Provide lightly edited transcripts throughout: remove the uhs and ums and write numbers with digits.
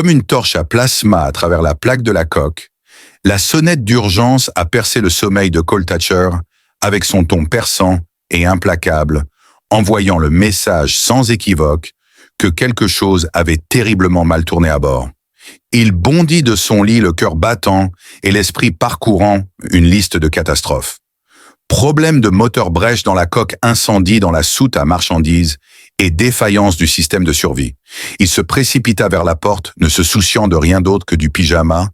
Comme une torche à plasma à travers la plaque de la coque, la sonnette d'urgence a percé le sommeil de Cole Thatcher avec son ton perçant et implacable, envoyant le message sans équivoque que quelque chose avait terriblement mal tourné à bord. Il bondit de son lit, le cœur battant et l'esprit parcourant une liste de catastrophes. Problème de moteur brèche dans la coque, incendie dans la soute à marchandises et défaillance du système de survie. Il se précipita vers la porte, ne se souciant de rien d'autre que du pyjama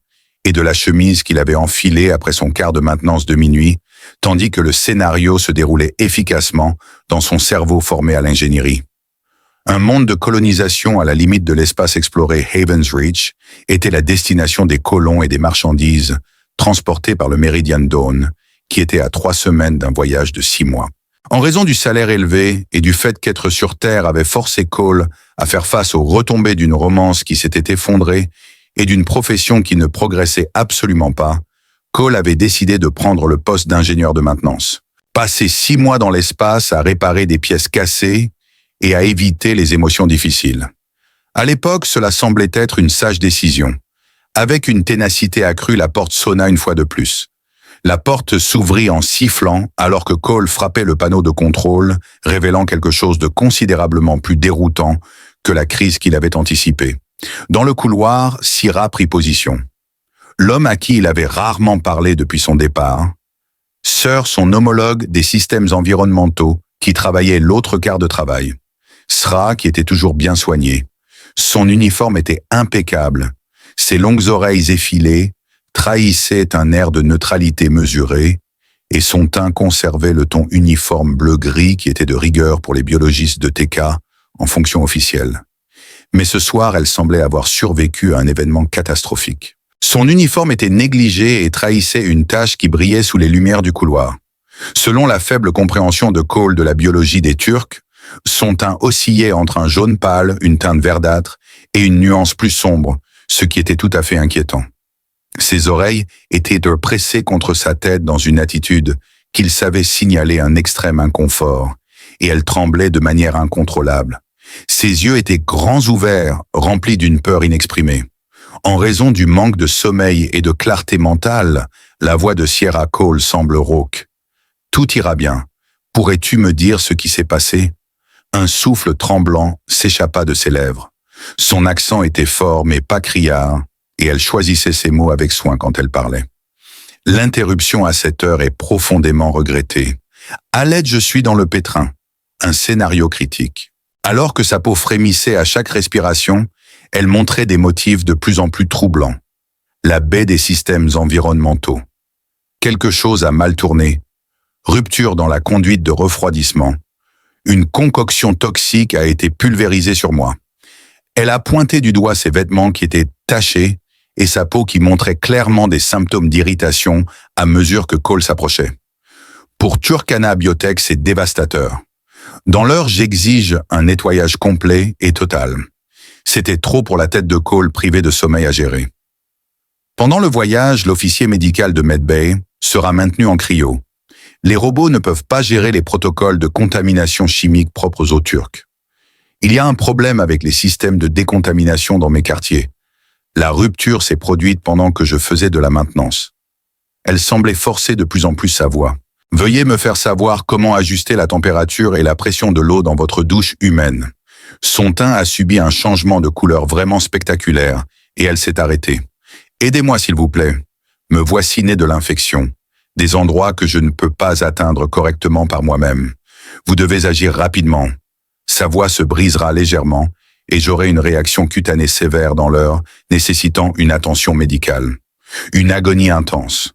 et de la chemise qu'il avait enfilée après son quart de maintenance de minuit, tandis que le scénario se déroulait efficacement dans son cerveau formé à l'ingénierie. Un monde de colonisation à la limite de l'espace exploré Havens Reach était la destination des colons et des marchandises transportés par le Meridian Dawn, qui était à 3 semaines d'un voyage de 6 mois. En raison du salaire élevé et du fait qu'être sur Terre avait forcé Cole à faire face aux retombées d'une romance qui s'était effondrée et d'une profession qui ne progressait absolument pas, Cole avait décidé de prendre le poste d'ingénieur de maintenance. Passer 6 mois dans l'espace à réparer des pièces cassées et à éviter les émotions difficiles. À l'époque, cela semblait être une sage décision. Avec une ténacité accrue, la porte sonna une fois de plus. La porte s'ouvrit en sifflant alors que Cole frappait le panneau de contrôle, révélant quelque chose de considérablement plus déroutant que la crise qu'il avait anticipée. Dans le couloir, Syrah prit position. L'homme à qui il avait rarement parlé depuis son départ, Sir, son homologue des systèmes environnementaux, qui travaillait l'autre quart de travail. Sra, qui était toujours bien soigné. Son uniforme était impeccable. Ses longues oreilles effilées trahissaient un air de neutralité mesurée, et son teint conservait le ton uniforme bleu-gris qui était de rigueur pour les biologistes de TK en fonction officielle. Mais ce soir, elle semblait avoir survécu à un événement catastrophique. Son uniforme était négligé et trahissait une tache qui brillait sous les lumières du couloir. Selon la faible compréhension de Cole de la biologie des Turcs, son teint oscillait entre un jaune pâle, une teinte verdâtre et une nuance plus sombre, ce qui était tout à fait inquiétant. Ses oreilles étaient pressées contre sa tête dans une attitude qu'il savait signaler un extrême inconfort, et elle tremblait de manière incontrôlable. Ses yeux étaient grands ouverts, remplis d'une peur inexprimée. En raison du manque de sommeil et de clarté mentale, la voix de Sierra Cole semble rauque. « Tout ira bien. Pourrais-tu me dire ce qui s'est passé ?» Un souffle tremblant s'échappa de ses lèvres. Son accent était fort mais pas criard, et elle choisissait ses mots avec soin quand elle parlait. L'interruption à cette heure est profondément regrettée. À l'aide, je suis dans le pétrin. Un scénario critique. Alors que sa peau frémissait à chaque respiration, elle montrait des motifs de plus en plus troublants. La baie des systèmes environnementaux. Quelque chose a mal tourné. Rupture dans la conduite de refroidissement. Une concoction toxique a été pulvérisée sur moi. Elle a pointé du doigt ses vêtements qui étaient tachés et sa peau qui montrait clairement des symptômes d'irritation à mesure que Cole s'approchait. Pour Turkana Biotech, c'est dévastateur. Dans l'heure, j'exige un nettoyage complet et total. C'était trop pour la tête de Cole privée de sommeil à gérer. Pendant le voyage, l'officier médical de Medbay sera maintenu en cryo. Les robots ne peuvent pas gérer les protocoles de contamination chimique propres aux Turcs. Il y a un problème avec les systèmes de décontamination dans mes quartiers. La rupture s'est produite pendant que je faisais de la maintenance. Elle semblait forcer de plus en plus sa voix. Veuillez me faire savoir comment ajuster la température et la pression de l'eau dans votre douche humaine. Son teint a subi un changement de couleur vraiment spectaculaire et elle s'est arrêtée. Aidez-moi s'il vous plaît. Me voici né de l'infection. Des endroits que je ne peux pas atteindre correctement par moi-même. Vous devez agir rapidement. Sa voix se brisera légèrement et j'aurai une réaction cutanée sévère dans l'heure, nécessitant une attention médicale. Une agonie intense.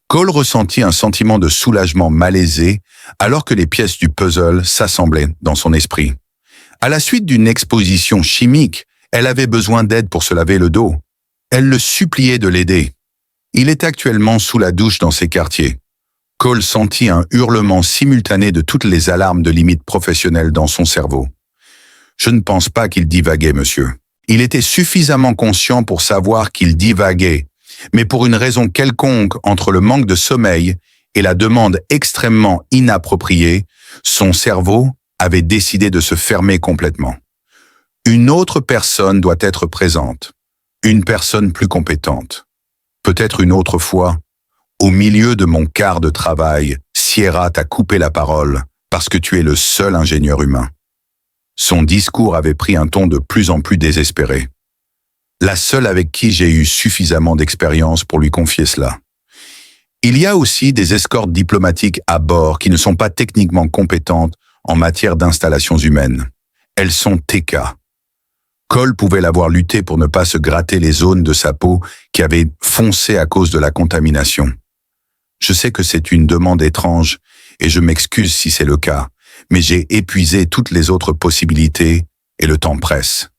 Cole ressentit un sentiment de soulagement malaisé alors que les pièces du puzzle s'assemblaient dans son esprit. À la suite d'une exposition chimique, elle avait besoin d'aide pour se laver le dos. Elle le suppliait de l'aider. Il est actuellement sous la douche dans ses quartiers. Cole sentit un hurlement simultané de toutes les alarmes de limite professionnelle dans son cerveau. Je ne pense pas qu'il divaguait, monsieur. Il était suffisamment conscient pour savoir qu'il divaguait, mais pour une raison quelconque entre le manque de sommeil et la demande extrêmement inappropriée, son cerveau avait décidé de se fermer complètement. Une autre personne doit être présente. Une personne plus compétente. Peut-être une autre fois, au milieu de mon quart de travail, Sierra t'a coupé la parole parce que tu es le seul ingénieur humain. Son discours avait pris un ton de plus en plus désespéré. La seule avec qui j'ai eu suffisamment d'expérience pour lui confier cela. Il y a aussi des escortes diplomatiques à bord qui ne sont pas techniquement compétentes en matière d'installations humaines. Elles sont TK. Cole pouvait l'avoir lutté pour ne pas se gratter les zones de sa peau qui avaient foncé à cause de la contamination. Je sais que c'est une demande étrange et je m'excuse si c'est le cas, mais j'ai épuisé toutes les autres possibilités et le temps presse.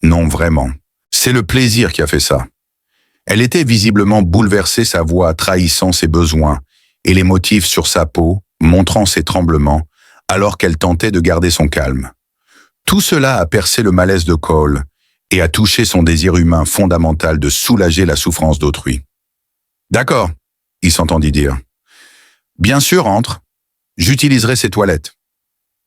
Non, vraiment. C'est le plaisir qui a fait ça. Elle était visiblement bouleversée, sa voix trahissant ses besoins et les motifs sur sa peau, montrant ses tremblements, alors qu'elle tentait de garder son calme. Tout cela a percé le malaise de Cole et a touché son désir humain fondamental de soulager la souffrance d'autrui. « D'accord », il s'entendit dire. « Bien sûr, entre. J'utiliserai ces toilettes. »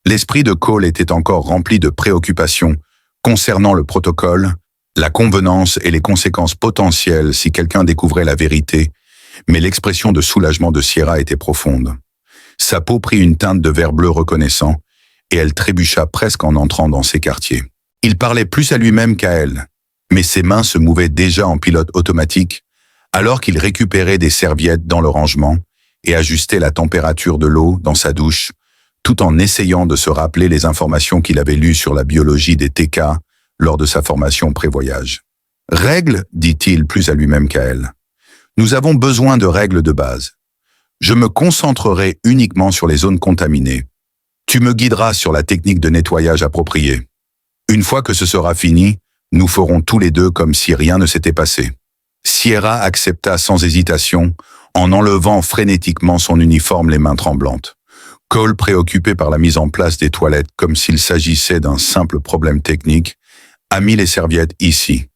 L'esprit de Cole était encore rempli de préoccupations concernant le protocole, la convenance et les conséquences potentielles si quelqu'un découvrait la vérité, mais l'expression de soulagement de Sierra était profonde. Sa peau prit une teinte de vert bleu reconnaissant, et elle trébucha presque en entrant dans ses quartiers. Il parlait plus à lui-même qu'à elle, mais ses mains se mouvaient déjà en pilote automatique, alors qu'il récupérait des serviettes dans le rangement et ajustait la température de l'eau dans sa douche, tout en essayant de se rappeler les informations qu'il avait lues sur la biologie des TK lors de sa formation pré-voyage. « Règles, dit-il plus à lui-même qu'à elle. Nous avons besoin de règles de base. Je me concentrerai uniquement sur les zones contaminées. Tu me guideras sur la technique de nettoyage appropriée. Une fois que ce sera fini, nous ferons tous les deux comme si rien ne s'était passé. » Sierra accepta sans hésitation, en enlevant frénétiquement son uniforme les mains tremblantes. Cole, préoccupé par la mise en place des toilettes comme s'il s'agissait d'un simple problème technique, a mis les serviettes ici.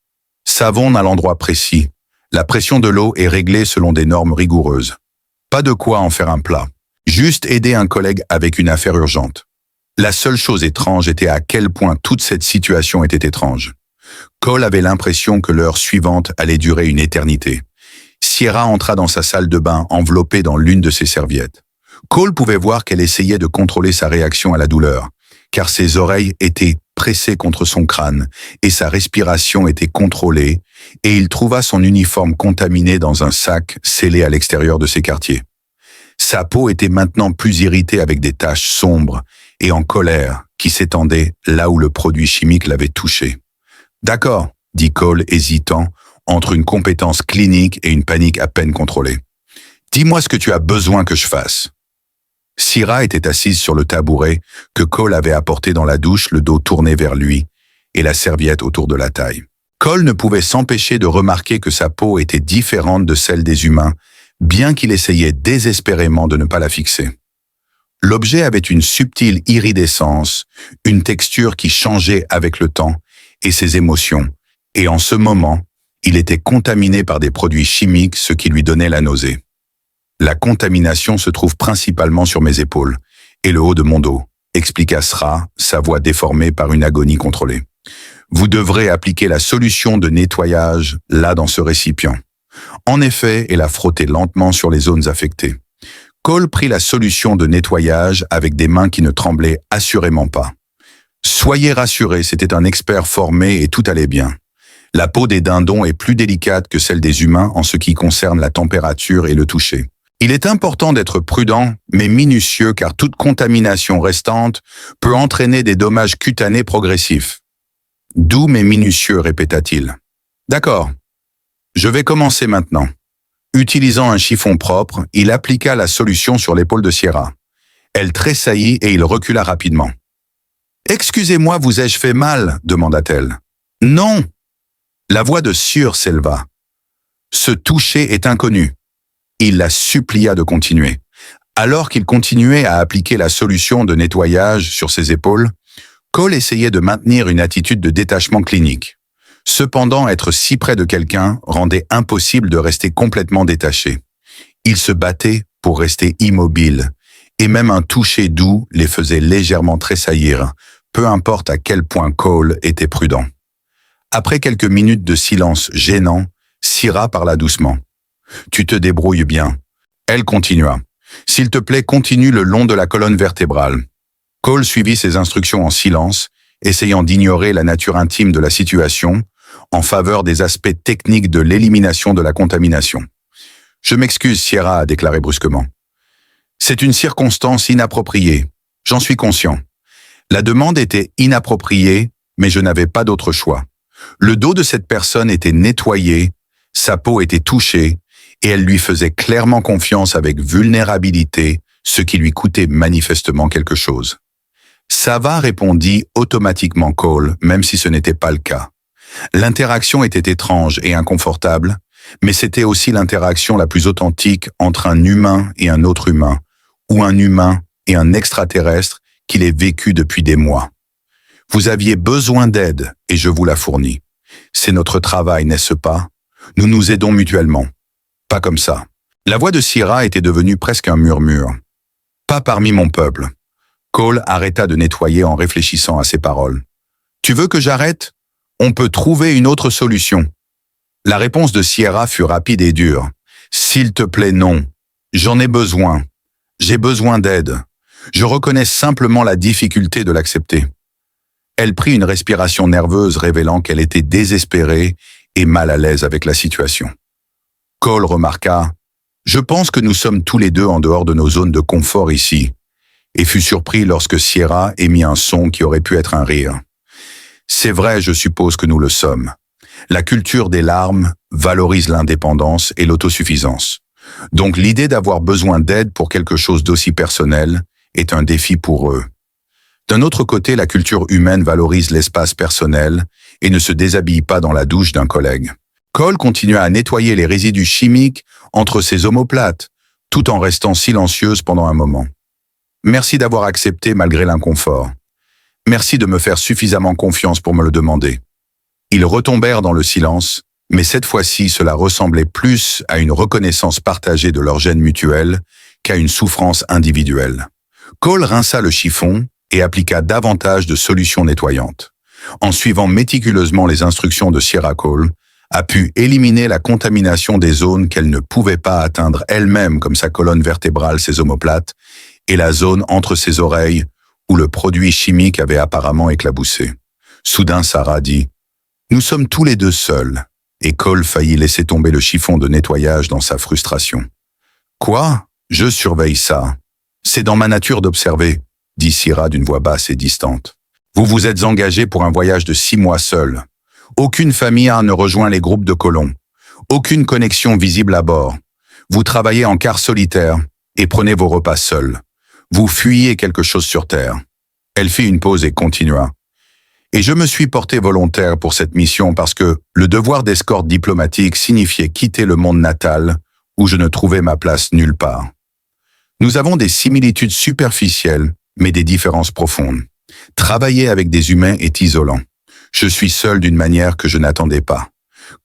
Savon à l'endroit précis. La pression de l'eau est réglée selon des normes rigoureuses. Pas de quoi en faire un plat. Juste aider un collègue avec une affaire urgente. La seule chose étrange était à quel point toute cette situation était étrange. Cole avait l'impression que l'heure suivante allait durer une éternité. Sierra entra dans sa salle de bain enveloppée dans l'une de ses serviettes. Cole pouvait voir qu'elle essayait de contrôler sa réaction à la douleur, car ses oreilles étaient pressées contre son crâne et sa respiration était contrôlée, et il trouva son uniforme contaminé dans un sac scellé à l'extérieur de ses quartiers. Sa peau était maintenant plus irritée avec des taches sombres et en colère qui s'étendaient là où le produit chimique l'avait touché. « D'accord », dit Cole hésitant, entre une compétence clinique et une panique à peine contrôlée. « Dis-moi ce que tu as besoin que je fasse. » Sierra était assise sur le tabouret que Cole avait apporté dans la douche, le dos tourné vers lui et la serviette autour de la taille. Cole ne pouvait s'empêcher de remarquer que sa peau était différente de celle des humains, bien qu'il essayait désespérément de ne pas la fixer. L'objet avait une subtile iridescence, une texture qui changeait avec le temps et ses émotions, et en ce moment, il était contaminé par des produits chimiques, ce qui lui donnait la nausée. La contamination se trouve principalement sur mes épaules et le haut de mon dos, expliqua Sra, sa voix déformée par une agonie contrôlée. Vous devrez appliquer la solution de nettoyage là dans ce récipient. En effet, elle a frotté lentement sur les zones affectées. Cole prit la solution de nettoyage avec des mains qui ne tremblaient assurément pas. Soyez rassurés, c'était un expert formé et tout allait bien. La peau des dindons est plus délicate que celle des humains en ce qui concerne la température et le toucher. Il est important d'être prudent, mais minutieux, car toute contamination restante peut entraîner des dommages cutanés progressifs. Doux mais minutieux, répéta-t-il. D'accord. Je vais commencer maintenant. Utilisant un chiffon propre, il appliqua la solution sur l'épaule de Sierra. Elle tressaillit et il recula rapidement. « Excusez-moi, vous ai-je fait mal ?» demanda-t-elle. « Non !» La voix de Sûr s'éleva. « Ce toucher est inconnu. » Il la supplia de continuer. Alors qu'il continuait à appliquer la solution de nettoyage sur ses épaules, Cole essayait de maintenir une attitude de détachement clinique. Cependant, être si près de quelqu'un rendait impossible de rester complètement détaché. Il se battait pour rester immobile, et même un toucher doux les faisait légèrement tressaillir, peu importe à quel point Cole était prudent. Après quelques minutes de silence gênant, Sierra parla doucement. « Tu te débrouilles bien. » Elle continua. « S'il te plaît, continue le long de la colonne vertébrale. » Cole suivit ses instructions en silence, essayant d'ignorer la nature intime de la situation, en faveur des aspects techniques de l'élimination de la contamination. « Je m'excuse, Sierra a déclaré brusquement. C'est une circonstance inappropriée. J'en suis conscient. La demande était inappropriée, mais je n'avais pas d'autre choix. Le dos de cette personne était nettoyé, sa peau était touchée, et elle lui faisait clairement confiance avec vulnérabilité, ce qui lui coûtait manifestement quelque chose. Ça va, répondit automatiquement Cole, même si ce n'était pas le cas. L'interaction était étrange et inconfortable, mais c'était aussi l'interaction la plus authentique entre un humain et un autre humain, ou un humain et un extraterrestre qu'il ait vécu depuis des mois. Vous aviez besoin d'aide et je vous la fournis. C'est notre travail, n'est-ce pas? Nous nous aidons mutuellement. Pas comme ça. La voix de Sierra était devenue presque un murmure. Pas parmi mon peuple. Cole arrêta de nettoyer en réfléchissant à ses paroles. Tu veux que j'arrête? On peut trouver une autre solution. La réponse de Sierra fut rapide et dure. S'il te plaît, non. J'en ai besoin. J'ai besoin d'aide. Je reconnais simplement la difficulté de l'accepter. Elle prit une respiration nerveuse révélant qu'elle était désespérée et mal à l'aise avec la situation. Cole remarqua « Je pense que nous sommes tous les deux en dehors de nos zones de confort ici » et fut surpris lorsque Sierra émit un son qui aurait pu être un rire. « C'est vrai, je suppose que nous le sommes. La culture des larmes valorise l'indépendance et l'autosuffisance. Donc l'idée d'avoir besoin d'aide pour quelque chose d'aussi personnel est un défi pour eux. D'un autre côté, la culture humaine valorise l'espace personnel et ne se déshabille pas dans la douche d'un collègue. » Cole continua à nettoyer les résidus chimiques entre ses omoplates, tout en restant silencieuse pendant un moment. « Merci d'avoir accepté malgré l'inconfort. Merci de me faire suffisamment confiance pour me le demander. » Ils retombèrent dans le silence, mais cette fois-ci, cela ressemblait plus à une reconnaissance partagée de leur gêne mutuelle qu'à une souffrance individuelle. Cole rinça le chiffon et appliqua davantage de solutions nettoyantes. En suivant méticuleusement les instructions de Sierra, Cole a pu éliminer la contamination des zones qu'elle ne pouvait pas atteindre elle-même, comme sa colonne vertébrale, ses omoplates, et la zone entre ses oreilles où le produit chimique avait apparemment éclaboussé. Soudain, Sarah dit « Nous sommes tous les deux seuls », et Cole faillit laisser tomber le chiffon de nettoyage dans sa frustration. « Quoi? Je surveille ça. C'est dans ma nature d'observer », dit Sierra d'une voix basse et distante. « Vous vous êtes engagé pour un voyage de 6 mois seul. Aucune famille ne rejoint les groupes de colons. Aucune connexion visible à bord. Vous travaillez en quart solitaire et prenez vos repas seuls. Vous fuyez quelque chose sur Terre. » Elle fit une pause et continua. « Et je me suis porté volontaire pour cette mission parce que le devoir d'escorte diplomatique signifiait quitter le monde natal où je ne trouvais ma place nulle part. Nous avons des similitudes superficielles, mais des différences profondes. Travailler avec des humains est isolant. Je suis seul d'une manière que je n'attendais pas. »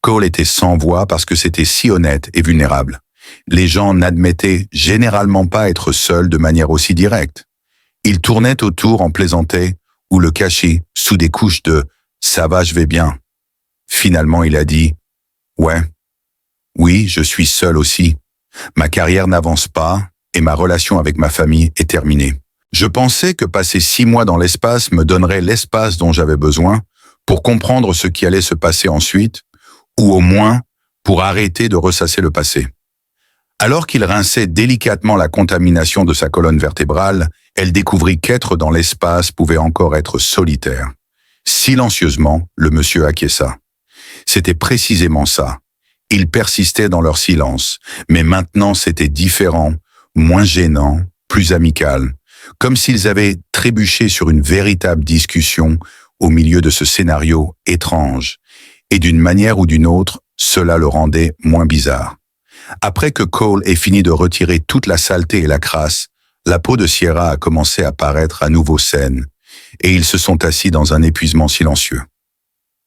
Cole était sans voix parce que c'était si honnête et vulnérable. Les gens n'admettaient généralement pas être seuls de manière aussi directe. Ils tournaient autour en plaisantais ou le cachaient sous des couches de « ça va, je vais bien ». Finalement, il a dit « ouais, oui, je suis seul aussi. Ma carrière n'avance pas et ma relation avec ma famille est terminée. Je pensais que passer 6 mois dans l'espace me donnerait l'espace dont j'avais besoin pour comprendre ce qui allait se passer ensuite, ou au moins pour arrêter de ressasser le passé. » Alors qu'il rinçait délicatement la contamination de sa colonne vertébrale, elle découvrit qu'être dans l'espace pouvait encore être solitaire. Silencieusement, le monsieur acquiesça. C'était précisément ça. Ils persistaient dans leur silence, mais maintenant c'était différent, moins gênant, plus amical, comme s'ils avaient trébuché sur une véritable discussion au milieu de ce scénario étrange, et d'une manière ou d'une autre, cela le rendait moins bizarre. Après que Cole ait fini de retirer toute la saleté et la crasse, la peau de Sierra a commencé à paraître à nouveau saine, et ils se sont assis dans un épuisement silencieux.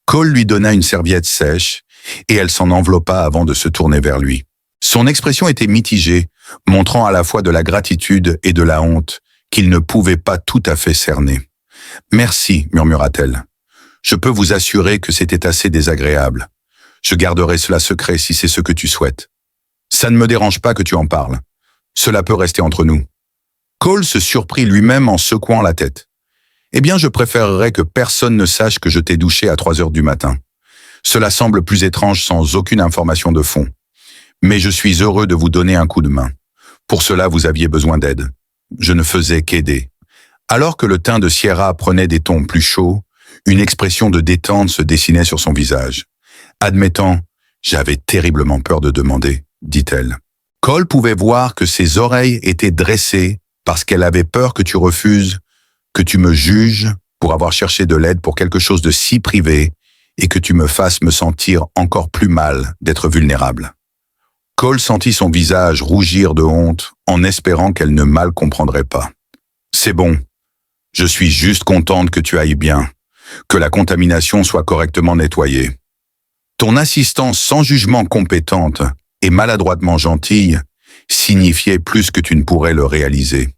Cole lui donna une serviette sèche, et elle s'en enveloppa avant de se tourner vers lui. Son expression était mitigée, montrant à la fois de la gratitude et de la honte qu'il ne pouvait pas tout à fait cerner. « Merci », murmura-t-elle. Je peux vous assurer que c'était assez désagréable. Je garderai cela secret si c'est ce que tu souhaites. Ça ne me dérange pas que tu en parles. Cela peut rester entre nous. Cole se surprit lui-même en secouant la tête. Eh bien, je préférerais que personne ne sache que je t'ai douché à 3 heures du matin. Cela semble plus étrange sans aucune information de fond. Mais je suis heureux de vous donner un coup de main. Pour cela, vous aviez besoin d'aide. Je ne faisais qu'aider. Alors que le teint de Sierra prenait des tons plus chauds, une expression de détente se dessinait sur son visage. Admettant, j'avais terriblement peur de demander, dit-elle. Cole pouvait voir que ses oreilles étaient dressées parce qu'elle avait peur que tu refuses, que tu me juges pour avoir cherché de l'aide pour quelque chose de si privé et que tu me fasses me sentir encore plus mal d'être vulnérable. Cole sentit son visage rougir de honte en espérant qu'elle ne mal comprendrait pas. C'est bon. Je suis juste contente que tu ailles bien, que la contamination soit correctement nettoyée. Ton assistance sans jugement compétente et maladroitement gentille signifiait plus que tu ne pourrais le réaliser.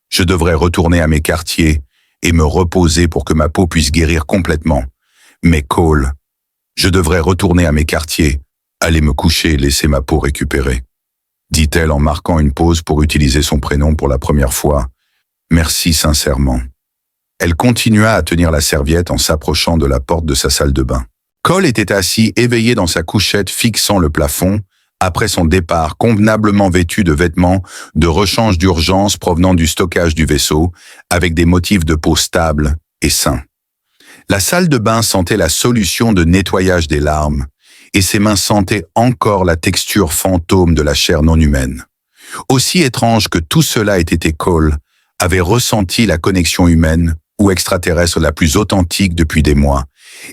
Je devrais retourner à mes quartiers et me reposer pour que ma peau puisse guérir complètement. Mais Cole, je devrais retourner à mes quartiers, aller me coucher et laisser ma peau récupérer, dit-elle en marquant une pause pour utiliser son prénom pour la première fois. Merci sincèrement. Elle continua à tenir la serviette en s'approchant de la porte de sa salle de bain. Cole était assis éveillé dans sa couchette fixant le plafond, après son départ convenablement vêtu de vêtements de rechange d'urgence provenant du stockage du vaisseau, avec des motifs de peau stables et sains. La salle de bain sentait la solution de nettoyage des larmes, et ses mains sentaient encore la texture fantôme de la chair non humaine. Aussi étrange que tout cela ait été, Cole avait ressenti la connexion humaine ou extraterrestre la plus authentique depuis des mois,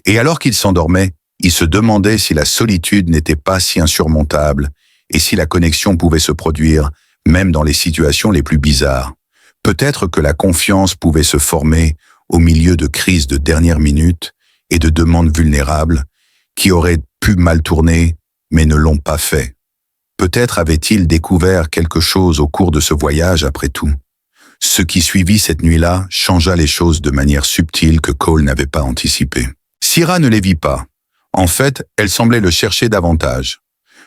et alors qu'il s'endormait, il se demandait si la solitude n'était pas si insurmontable et si la connexion pouvait se produire même dans les situations les plus bizarres. Peut-être que la confiance pouvait se former au milieu de crises de dernière minute et de demandes vulnérables qui auraient pu mal tourner mais ne l'ont pas fait. Peut-être avait-il découvert quelque chose au cours de ce voyage après tout. Ce qui suivit cette nuit-là changea les choses de manière subtile que Cole n'avait pas anticipée. Sierra ne les vit pas. En fait, elle semblait le chercher davantage.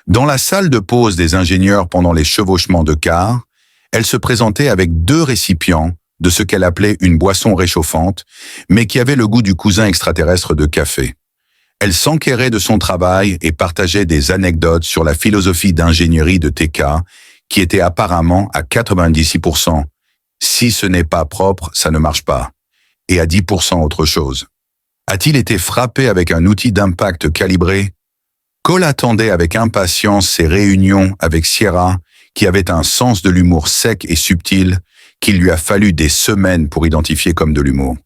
Dans la salle de pause des ingénieurs pendant les chevauchements de car, elle se présentait avec 2 récipients de ce qu'elle appelait une boisson réchauffante, mais qui avait le goût du cousin extraterrestre de café. Elle s'enquérait de son travail et partageait des anecdotes sur la philosophie d'ingénierie de TK, qui était apparemment à 96%. Si ce n'est pas propre, ça ne marche pas. Et à 10% autre chose. A-t-il été frappé avec un outil d'impact calibré? Cole attendait avec impatience ses réunions avec Sierra, qui avait un sens de l'humour sec et subtil qu'il lui a fallu des semaines pour identifier comme de l'humour.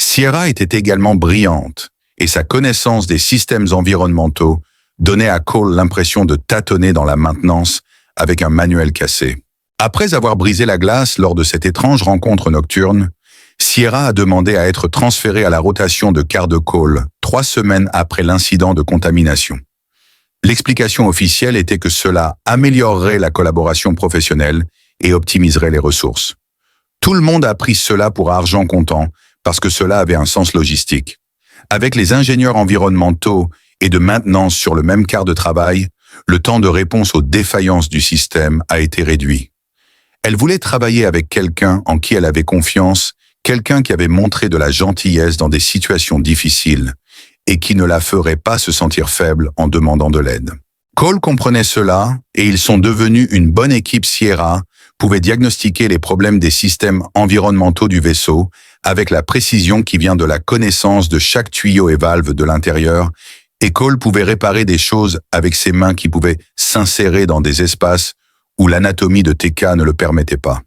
Sierra était également brillante, et sa connaissance des systèmes environnementaux donnait à Cole l'impression de tâtonner dans la maintenance avec un manuel cassé. Après avoir brisé la glace lors de cette étrange rencontre nocturne, Sierra a demandé à être transférée à la rotation de quart de Cole 3 semaines après l'incident de contamination. L'explication officielle était que cela améliorerait la collaboration professionnelle et optimiserait les ressources. Tout le monde a pris cela pour argent comptant parce que cela avait un sens logistique. Avec les ingénieurs environnementaux et de maintenance sur le même quart de travail, le temps de réponse aux défaillances du système a été réduit. Elle voulait travailler avec quelqu'un en qui elle avait confiance, quelqu'un qui avait montré de la gentillesse dans des situations difficiles et qui ne la ferait pas se sentir faible en demandant de l'aide. Cole comprenait cela et ils sont devenus une bonne équipe. Sierra pouvait diagnostiquer les problèmes des systèmes environnementaux du vaisseau avec la précision qui vient de la connaissance de chaque tuyau et valve de l'intérieur, et Cole pouvait réparer des choses avec ses mains qui pouvaient s'insérer dans des espaces où l'anatomie de TK ne le permettait pas.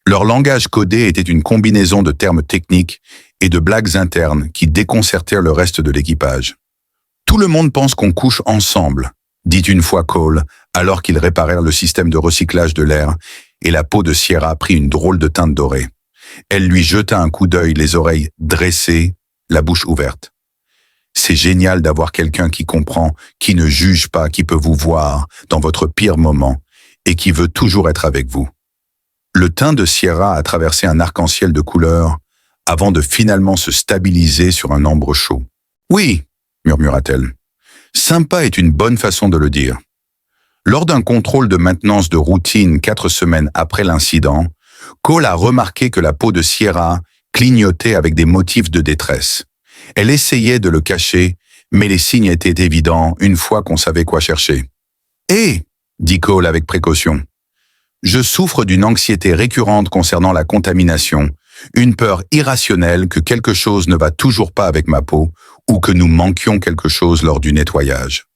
Leur langage codé était une combinaison de termes techniques et de blagues internes qui déconcertèrent le reste de l'équipage. « Tout le monde pense qu'on couche ensemble », dit une fois Cole, alors qu'ils réparèrent le système de recyclage de l'air, et la peau de Sierra prit une drôle de teinte dorée. Elle lui jeta un coup d'œil, les oreilles dressées, la bouche ouverte. « C'est génial d'avoir quelqu'un qui comprend, qui ne juge pas, qui peut vous voir dans votre pire moment et qui veut toujours être avec vous. » Le teint de Sierra a traversé un arc-en-ciel de couleurs avant de finalement se stabiliser sur un ambre chaud. « Oui, » murmura-t-elle. « Sympa est une bonne façon de le dire. » Lors d'un contrôle de maintenance de routine 4 semaines après l'incident, Cole a remarqué que la peau de Sierra clignotait avec des motifs de détresse. Elle essayait de le cacher, mais les signes étaient évidents une fois qu'on savait quoi chercher. « Hé !» dit Cole avec précaution. « Je souffre d'une anxiété récurrente concernant la contamination, une peur irrationnelle que quelque chose ne va toujours pas avec ma peau ou que nous manquions quelque chose lors du nettoyage.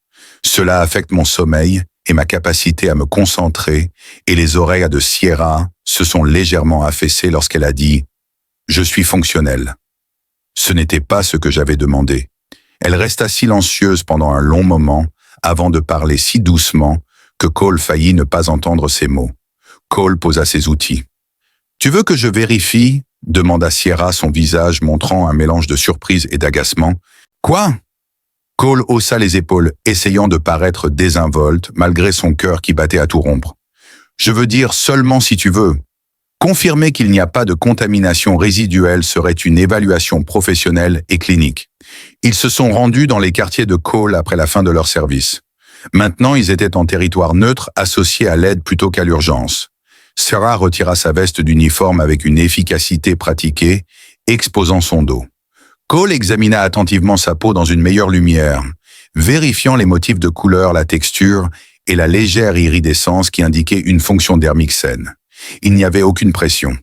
Cela affecte mon sommeil et ma capacité à me concentrer, et les oreilles de Sierra se sont légèrement affaissées lorsqu'elle a dit « Je suis fonctionnelle ». Ce n'était pas ce que j'avais demandé. Elle resta silencieuse pendant un long moment avant de parler si doucement que Cole faillit ne pas entendre ses mots. Cole posa ses outils. « Tu veux que je vérifie ?» demanda Sierra, son visage montrant un mélange de surprise et d'agacement. « Quoi ?» Cole haussa les épaules, essayant de paraître désinvolte, malgré son cœur qui battait à tout rompre. « Je veux dire seulement si tu veux. Confirmer qu'il n'y a pas de contamination résiduelle serait une évaluation professionnelle et clinique. Ils se sont rendus dans les quartiers de Cole après la fin de leur service. Maintenant, ils étaient en territoire neutre, associé à l'aide plutôt qu'à l'urgence. Sarah retira sa veste d'uniforme avec une efficacité pratiquée, exposant son dos. Cole examina attentivement sa peau dans une meilleure lumière, vérifiant les motifs de couleur, la texture et la légère iridescence qui indiquaient une fonction dermique saine. Il n'y avait aucune pression.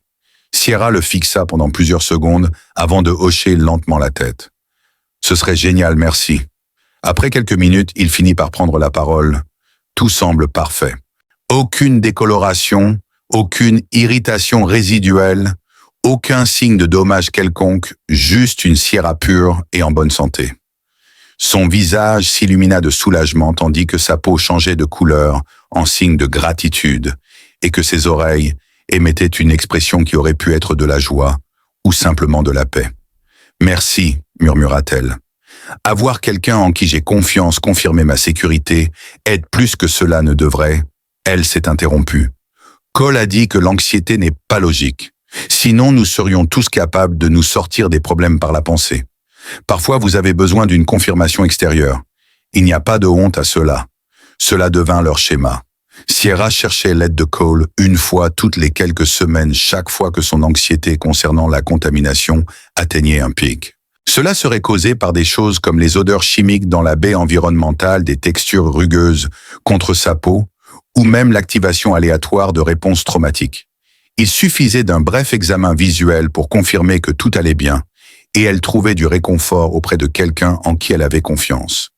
Sierra le fixa pendant plusieurs secondes avant de hocher lentement la tête. « Ce serait génial, merci. » Après quelques minutes, il finit par prendre la parole. Tout semble parfait. Aucune décoloration, aucune irritation résiduelle, aucun signe de dommage quelconque, juste une Sierra pure et en bonne santé. Son visage s'illumina de soulagement tandis que sa peau changeait de couleur en signe de gratitude et que ses oreilles émettaient une expression qui aurait pu être de la joie ou simplement de la paix. « Merci », murmura-t-elle. « Avoir quelqu'un en qui j'ai confiance confirmer ma sécurité aide plus que cela ne devrait. » Elle s'est interrompue. Cole a dit que l'anxiété n'est pas logique. Sinon, nous serions tous capables de nous sortir des problèmes par la pensée. Parfois, vous avez besoin d'une confirmation extérieure. Il n'y a pas de honte à cela. Cela devint leur schéma. Sierra cherchait l'aide de Cole une fois toutes les quelques semaines, chaque fois que son anxiété concernant la contamination atteignait un pic. Cela serait causé par des choses comme les odeurs chimiques dans la baie environnementale, des textures rugueuses contre sa peau, ou même l'activation aléatoire de réponses traumatiques. Il suffisait d'un bref examen visuel pour confirmer que tout allait bien, et elle trouvait du réconfort auprès de quelqu'un en qui elle avait confiance.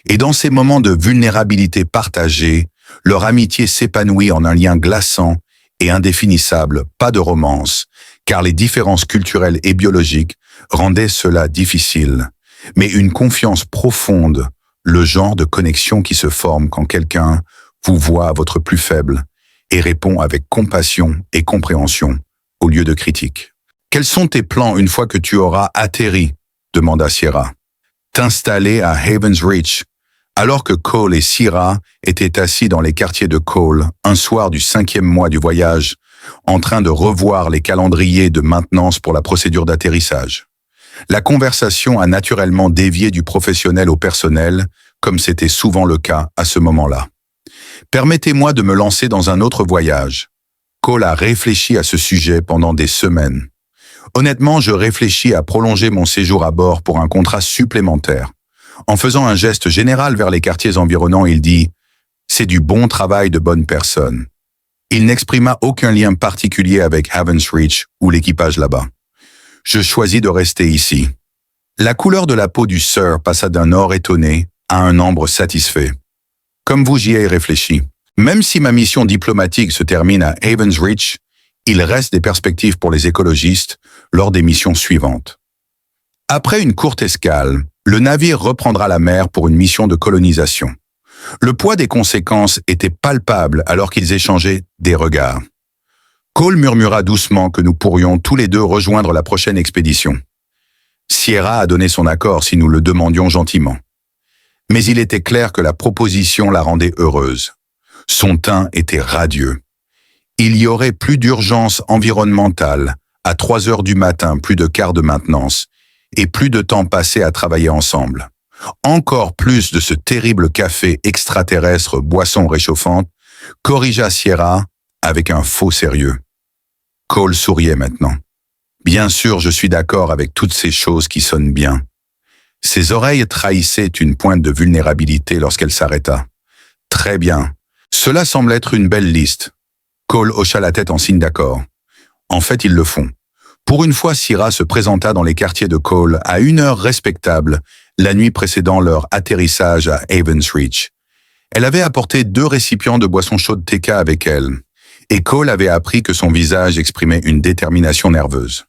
Et dans ces moments de vulnérabilité partagée, leur amitié s'épanouit en un lien glaçant et indéfinissable, pas de romance, car les différences culturelles et biologiques rendaient cela difficile, mais une confiance profonde, le genre de connexion qui se forme quand quelqu'un vous voit à votre plus faible et répond avec compassion et compréhension au lieu de critique. « Quels sont tes plans une fois que tu auras atterri ?» demanda Sierra. « T'installer à Havens Reach. » Alors que Cole et Sierra étaient assis dans les quartiers de Cole, un soir du 5e mois du voyage, en train de revoir les calendriers de maintenance pour la procédure d'atterrissage. La conversation a naturellement dévié du professionnel au personnel, comme c'était souvent le cas à ce moment-là. « Permettez-moi de me lancer dans un autre voyage. » Cole a réfléchi à ce sujet pendant des semaines. « Honnêtement, je réfléchis à prolonger mon séjour à bord pour un contrat supplémentaire. » En faisant un geste général vers les quartiers environnants, il dit « C'est du bon travail de bonne personne. » Il n'exprima aucun lien particulier avec Havens Reach ou l'équipage là-bas. « Je choisis de rester ici. » La couleur de la peau du Sir passa d'un or étonné à un ambre satisfait. « Comme vous, j'y ai réfléchi. Même si ma mission diplomatique se termine à Havens Reach, il reste des perspectives pour les écologistes lors des missions suivantes. » Après une courte escale, le navire reprendra la mer pour une mission de colonisation. Le poids des conséquences était palpable alors qu'ils échangeaient des regards. Cole murmura doucement que nous pourrions tous les deux rejoindre la prochaine expédition. Sierra a donné son accord si nous le demandions gentiment. Mais il était clair que la proposition la rendait heureuse. Son teint était radieux. Il y aurait plus d'urgence environnementale À 3 heures du matin, plus de quart de maintenance, et plus de temps passé à travailler ensemble. Encore plus de ce terrible café extraterrestre boisson réchauffante, corrigea Sierra avec un faux sérieux. Cole souriait maintenant. Bien sûr, je suis d'accord avec toutes ces choses qui sonnent bien. Ses oreilles trahissaient une pointe de vulnérabilité lorsqu'elle s'arrêta. Très bien. Cela semble être une belle liste. Cole hocha la tête en signe d'accord. En fait, ils le font. Pour une fois, Sierra se présenta dans les quartiers de Cole à une heure respectable, la nuit précédant leur atterrissage à Havens Reach. Elle avait apporté 2 récipients de boissons chaudes TK avec elle, et Cole avait appris que son visage exprimait une détermination nerveuse.